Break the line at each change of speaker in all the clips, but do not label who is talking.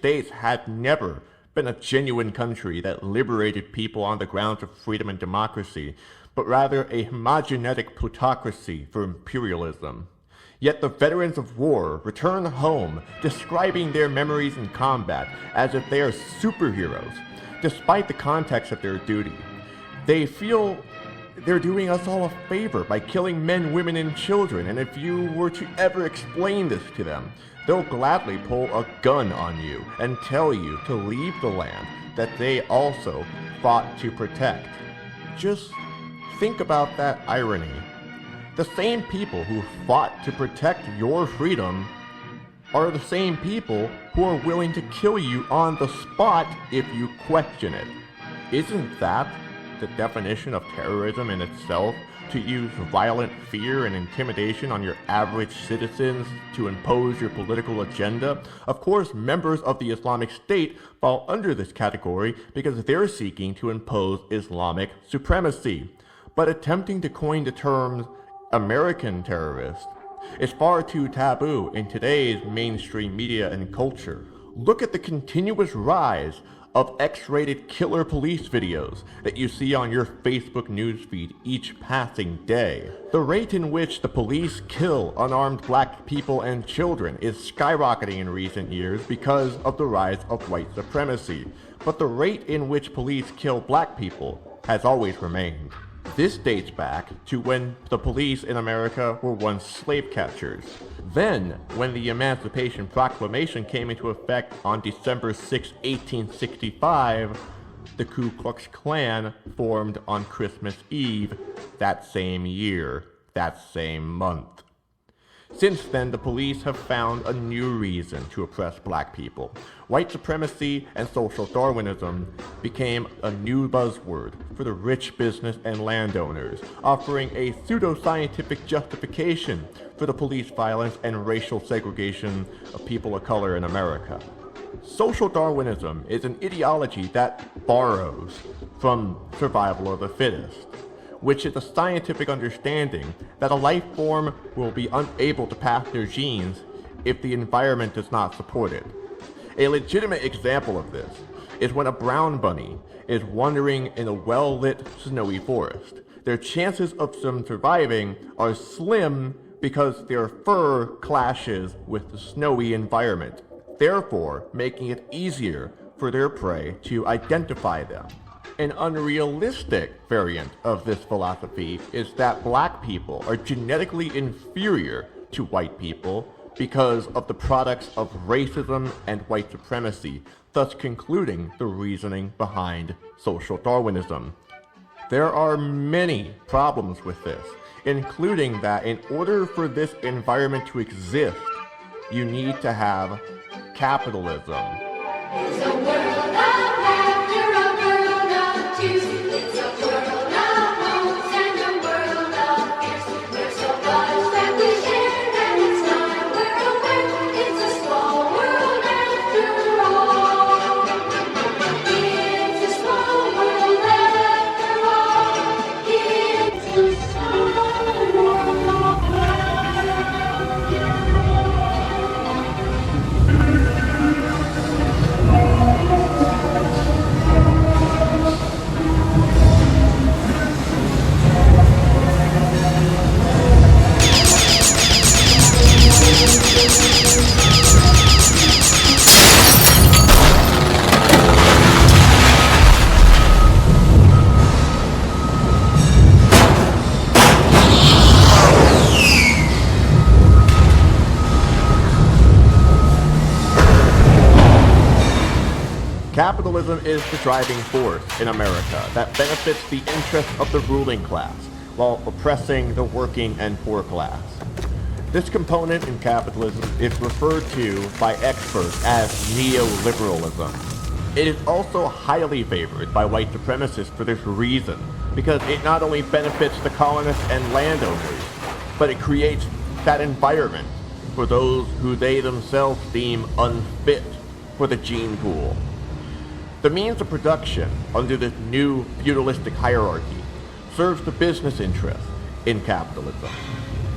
States had never been a genuine country that liberated people on the grounds of freedom and democracy, but rather a homogenetic plutocracy for imperialism. Yet the veterans of war return home, describing their memories in combat as if they are superheroes, despite the context of their duty. They feel they're doing us all a favor by killing men, women, and children, and if you were to ever explain this to them, they'll gladly pull a gun on you and tell you to leave the land that they also fought to protect. Just think about that irony. The same people who fought to protect your freedom are the same people who are willing to kill you on the spot if you question it. Isn't that the definition of terrorism in itself? To use violent fear and intimidation on your average citizens to impose your political agenda? Of course, members of the Islamic State fall under this category because they're seeking to impose Islamic supremacy. But attempting to coin the term American terrorist is far too taboo in today's mainstream media and culture. Look at the continuous rise of X-rated killer police videos that you see on your Facebook newsfeed each passing day. The rate in which the police kill unarmed black people and children is skyrocketing in recent years because of the rise of white supremacy, but the rate in which police kill black people has always remained. This dates back to when the police in America were once slave catchers. Then, when the Emancipation Proclamation came into effect on December 6, 1865, the Ku Klux Klan formed on Christmas Eve that same year, that same month. Since then, the police have found a new reason to oppress black people. White supremacy and social Darwinism became a new buzzword for the rich business and landowners, offering a pseudo-scientific justification for the police violence and racial segregation of people of color in America. Social Darwinism is an ideology that borrows from survival of the fittest, which is a scientific understanding that a life form will be unable to pass their genes if the environment does not support it. A legitimate example of this is when a brown bunny is wandering in a well-lit snowy forest. Their chances of them surviving are slim because their fur clashes with the snowy environment, therefore making it easier for their prey to identify them. An unrealistic variant of this philosophy is that black people are genetically inferior to white people because of the products of racism and white supremacy, thus concluding the reasoning behind social Darwinism. There are many problems with this, including that in order for this environment to exist, you need to have capitalism.
It's a world of laughter, a world of tears. It's a world of hopes and a world of fears. There's so much that we share, and it's time we're aware. It's a small world after all. It's a small world after all. It's a small world after all.
Capitalism is the driving force in America that benefits the interests of the ruling class while oppressing the working and poor class. This component in capitalism is referred to by experts as neoliberalism. It is also highly favored by white supremacists for this reason, because it not only benefits the colonists and landowners, but it creates that environment for those who they themselves deem unfit for the gene pool. The means of production under this new feudalistic hierarchy serves the business interest in capitalism.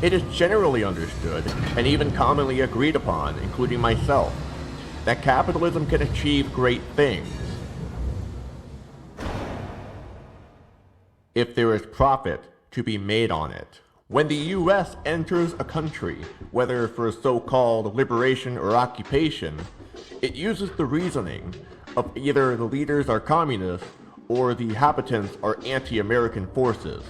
It is generally understood and even commonly agreed upon, including myself, that capitalism can achieve great things if there is profit to be made on it. When the U.S. enters a country, whether for so-called liberation or occupation, it uses the reasoning of either the leaders are communists or the inhabitants are anti-American forces.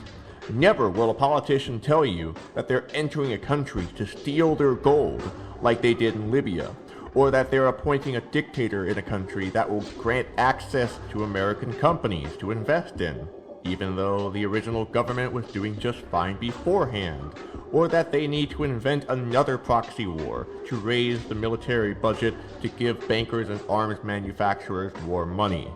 Never will a politician tell you that they're entering a country to steal their gold like they did in Libya, or that they're appointing a dictator in a country that will grant access to American companies to invest in, even though the original government was doing just fine beforehand, or that they need to invent another proxy war to raise the military budget to give bankers and arms manufacturers more money.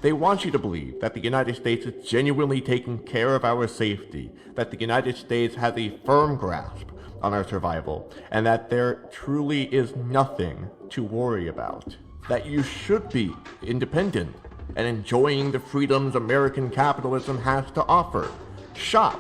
They want you to believe that the United States is genuinely taking care of our safety, that the United States has a firm grasp on our survival, and that there truly is nothing to worry about. That you should be independent and enjoying the freedoms American capitalism has to offer. Shop,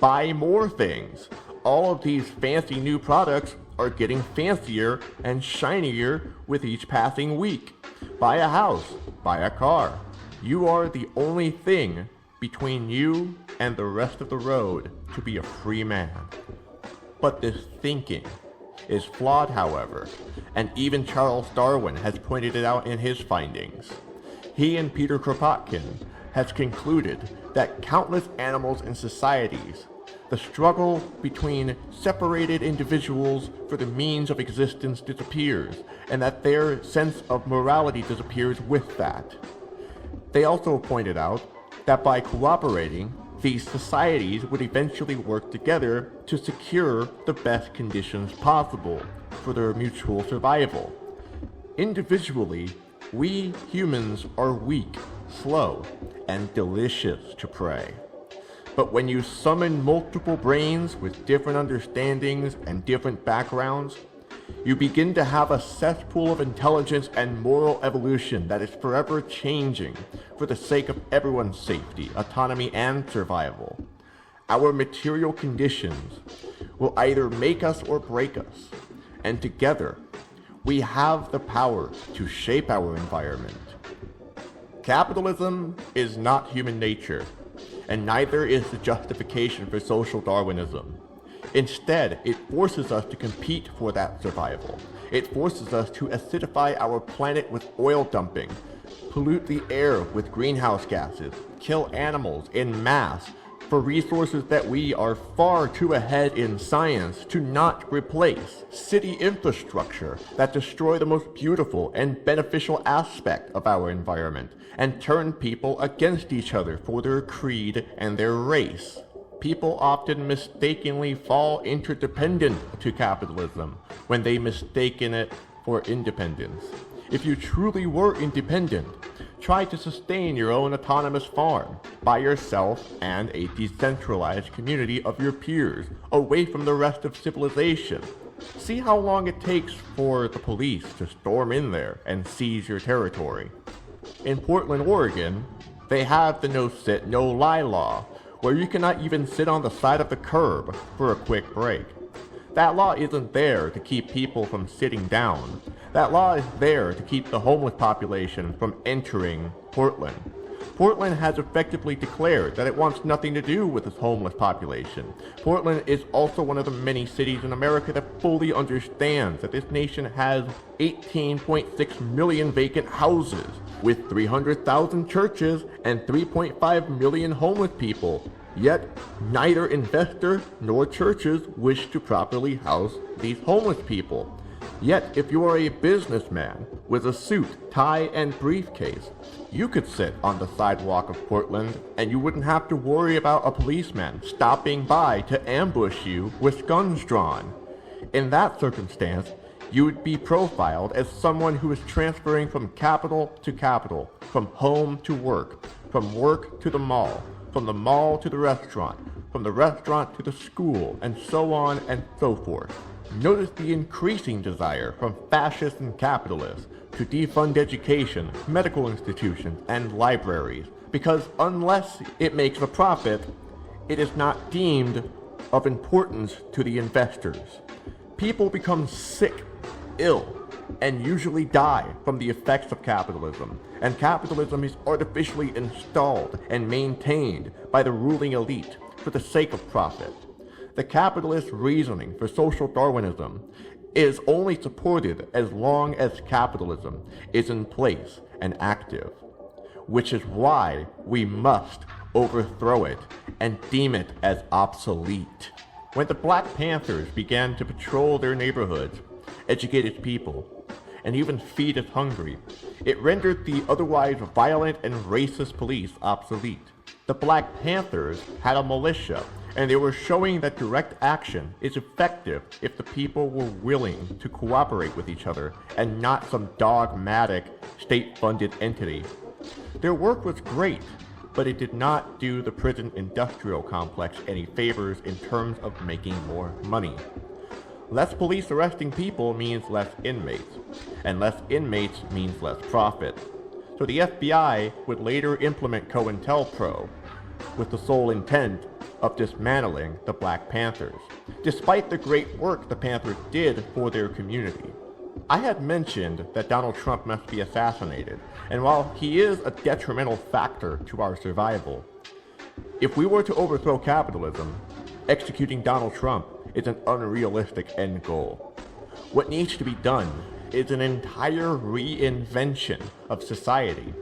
buy more things. All of these fancy new products are getting fancier and shinier with each passing week. Buy a house, buy a car. You are the only thing between you and the rest of the road to be a free man. But this thinking is flawed, however, and even Charles Darwin has pointed it out in his findings. He and Peter Kropotkin has concluded that countless animals and societies, the struggle between separated individuals for the means of existence disappears, and that their sense of morality disappears with that. They also pointed out that by cooperating, these societies would eventually work together to secure the best conditions possible for their mutual survival. Individually, we humans are weak, slow, and delicious to prey. But when you summon multiple brains with different understandings and different backgrounds, you begin to have a cesspool of intelligence and moral evolution that is forever changing for the sake of everyone's safety, autonomy, and survival. Our material conditions will either make us or break us, and together, we have the power to shape our environment. Capitalism is not human nature, and neither is the justification for social Darwinism. Instead, it forces us to compete for that survival. It forces us to acidify our planet with oil dumping, pollute the air with greenhouse gases, kill animals en masse for resources that we are far too ahead in science to not replace, city infrastructure that destroy the most beautiful and beneficial aspect of our environment, and turn people against each other for their creed and their race. People often mistakenly fall interdependent to capitalism when they mistaken it for independence. If you truly were independent, try to sustain your own autonomous farm by yourself and a decentralized community of your peers, away from the rest of civilization. See how long it takes for the police to storm in there and seize your territory. In Portland, Oregon, they have the no-sit, no-lie law, where you cannot even sit on the side of the curb for a quick break. That law isn't there to keep people from sitting down. That law is there to keep the homeless population from entering Portland. Portland has effectively declared that it wants nothing to do with its homeless population. Portland is also one of the many cities in America that fully understands that this nation has 18.6 million vacant houses, with 300,000 churches and 3.5 million homeless people. Yet, neither investor nor churches wish to properly house these homeless people. Yet, if you are a businessman with a suit, tie, and briefcase, you could sit on the sidewalk of Portland and you wouldn't have to worry about a policeman stopping by to ambush you with guns drawn. In that circumstance, you would be profiled as someone who is transferring from capital to capital, from home to work, from work to the mall, from the mall to the restaurant, from the restaurant to the school, and so on and so forth. Notice the increasing desire from fascists and capitalists to defund education, medical institutions, and libraries, because unless it makes a profit, it is not deemed of importance to the investors. People become sick, ill, and usually die from the effects of capitalism, and capitalism is artificially installed and maintained by the ruling elite for the sake of profit. The capitalist reasoning for social Darwinism is only supported as long as capitalism is in place and active, which is why we must overthrow it and deem it as obsolete. When the Black Panthers began to patrol their neighborhoods, educate its people, and even feed its hungry, it rendered the otherwise violent and racist police obsolete. The Black Panthers had a militia, and they were showing that direct action is effective if the people were willing to cooperate with each other and not some dogmatic, state-funded entity. Their work was great, but it did not do the prison industrial complex any favors in terms of making more money. Less police arresting people means less inmates, and less inmates means less profit. So the FBI would later implement COINTELPRO with the sole intent of dismantling the Black Panthers, despite the great work the Panthers did for their community. I had mentioned that Donald Trump must be assassinated, and while he is a detrimental factor to our survival, if we were to overthrow capitalism, executing Donald Trump is an unrealistic end goal. What needs to be done is an entire reinvention of society.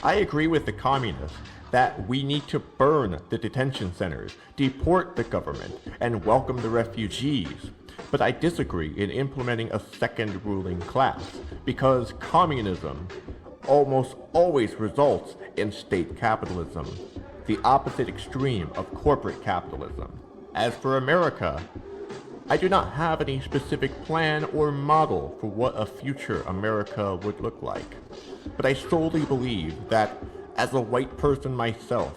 I agree with the communists that we need to burn the detention centers, deport the government, and welcome the refugees. But I disagree in implementing a second ruling class, because communism almost always results in state capitalism, the opposite extreme of corporate capitalism. As for America, I do not have any specific plan or model for what a future America would look like, but I solely believe that as a white person myself,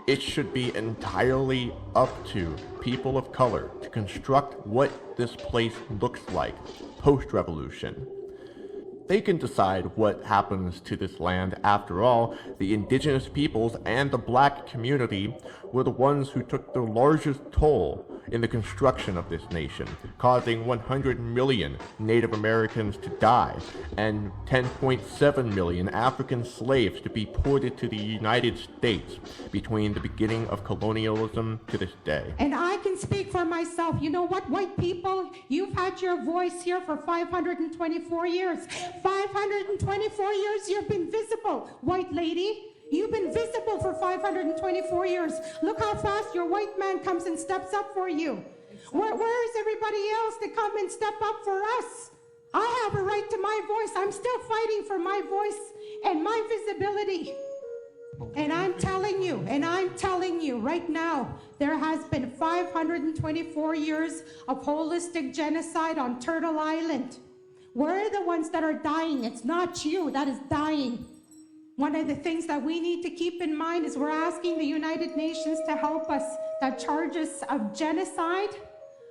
it should be entirely up to people of color to construct what this place looks like post-revolution. They can decide what happens to this land. After all, the indigenous peoples and the black community were the ones who took the largest toll in the construction of this nation, causing 100 million Native Americans to die and 10.7 million African slaves to be ported to the United States between the beginning of colonialism to this day.
And I can speak for myself. You know what, white people, you've had your voice here for 524 years. 524 years you've been visible, white lady. You've been visible for 524 years. Look how fast your white man comes and steps up for you. Where is everybody else to come and step up for us? I have a right to my voice. I'm still fighting for my voice and my visibility. And I'm telling you right now, there has been 524 years of holistic genocide on Turtle Island. We're the ones that are dying. It's not you that is dying. One of the things that we need to keep in mind is we're asking the United Nations to help us that charges of genocide,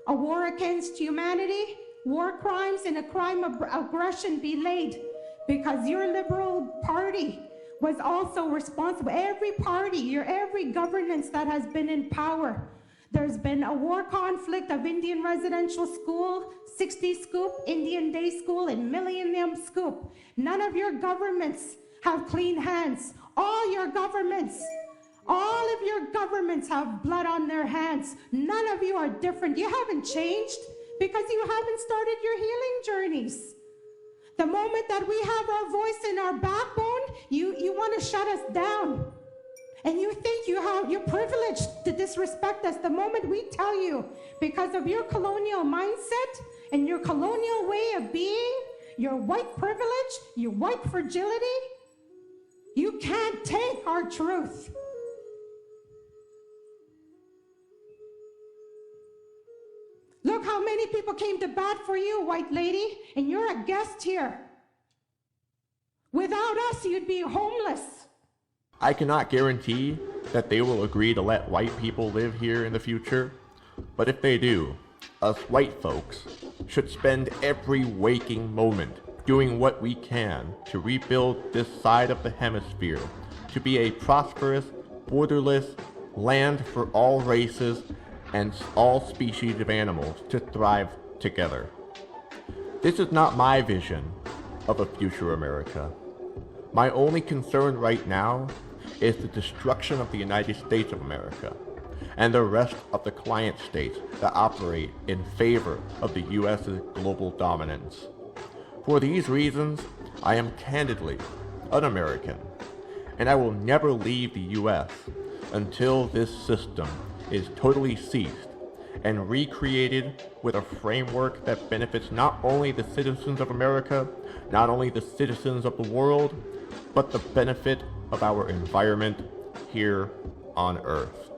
a war against humanity, war crimes, and a crime of aggression be laid, because your Liberal Party was also responsible. Every party, every governance that has been in power, there's been a war conflict of Indian Residential School, 60 Scoop, Indian Day School, and Millennium Scoop. None of your governments have clean hands. All of your governments have blood on their hands. None of you are different. You haven't changed because you haven't started your healing journeys. The moment that we have our voice and our backbone, you want to shut us down. And you think you're privileged to disrespect us. The moment we tell you, because of your colonial mindset and your colonial way of being, your white privilege, your white fragility, you can't take our truth. Look how many people came to bat for you, white lady, and you're a guest here. Without us, you'd be homeless.
I cannot guarantee that they will agree to let white people live here in the future, but if they do, us white folks should spend every waking moment doing what we can to rebuild this side of the hemisphere to be a prosperous, borderless land for all races and all species of animals to thrive together. This is not my vision of a future America. My only concern right now is the destruction of the United States of America and the rest of the client states that operate in favor of the U.S.'s global dominance. For these reasons, I am candidly un-American, and I will never leave the U.S. until this system is totally ceased and recreated with a framework that benefits not only the citizens of America, not only the citizens of the world, but the benefit of our environment here on Earth.